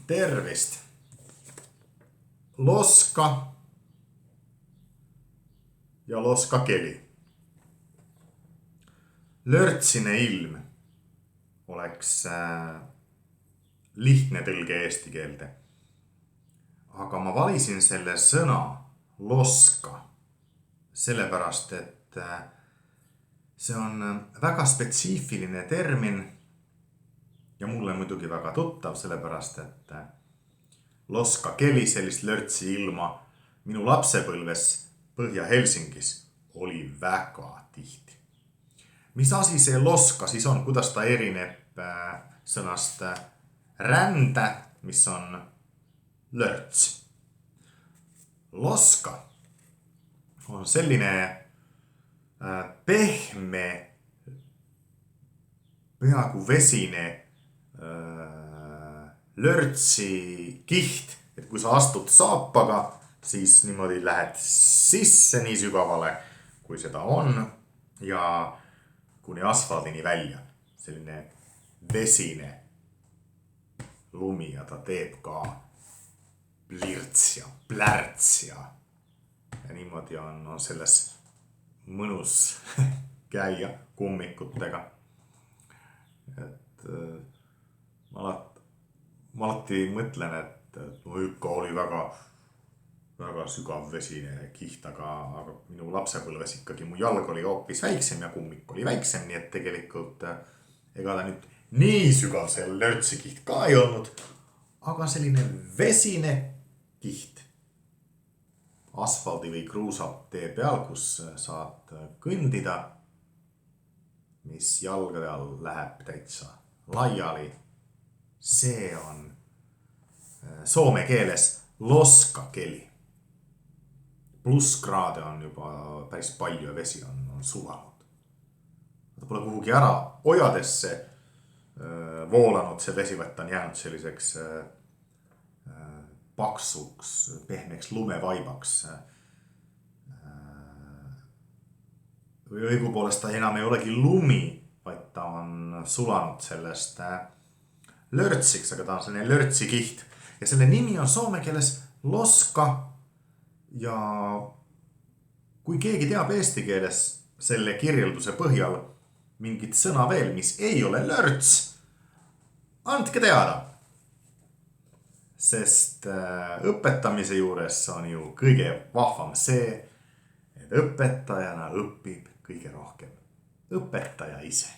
Tervist. Loska ja loskakeli. Lörtsine ilm oleks lihtne tõlge eesti keelde. Aga ma valisin selle sõna loska sellepärast, et see on väga spetsiifiline termin ja mulle muidugi väga tuttav, sellepärast, et loskakeli, sellist lörtsi ilma minu lapsepõlves Põhja-Helsingis oli väga tihti. Mis asi see loska siis on? Kuidas ta erineb sõnast rände, mis on lörts? Loska on selline pehme, peaaegu vesine lörtsi kiht, et kui sa astud saapaga, siis niimoodi lähed sisse nii sügavale, kui seda on, ja kuni asfaldini välja. Selline vesine lumi ja ta teeb ka plirts ja plärts ja niimoodi on selles mõnus käia kummikutega. Et ma alati mõtlen, et ikka oli väga sügav vesine kiht, aga minu lapsepõlves ikkagi mu jalg oli hoopis väiksem ja kummik oli väiksem, nii et tegelikult ega ta nüüd nii sügav see lörtsi kiht ka ei olnud, aga selline vesine kiht asfaldi või kruusatee peal, kus saad kõndida, mis jalgade all läheb täitsa laiali. See on soome keeles loskakeli. Plusskraade on juba päris palju ja vesi on sulanud. Ta pole kuhugi ära ojadesse voolanud see vesi, vaid ta on jäänud selliseks paksuks, pehmeks lumevaibaks. Või õigupoolest ta enam ei olegi lumi, vaid ta on sulanud sellest lörtsiks, aga ta on selline lörtsi kiht. Ja selle nimi on soome keeles loska. Ja kui keegi teab eesti keeles selle kirjelduse põhjal mingit sõna veel, mis ei ole lörts, andke teada. Sest õpetamise juures on ju kõige vahvam see, et õpetajana õpib kõige rohkem õpetaja ise.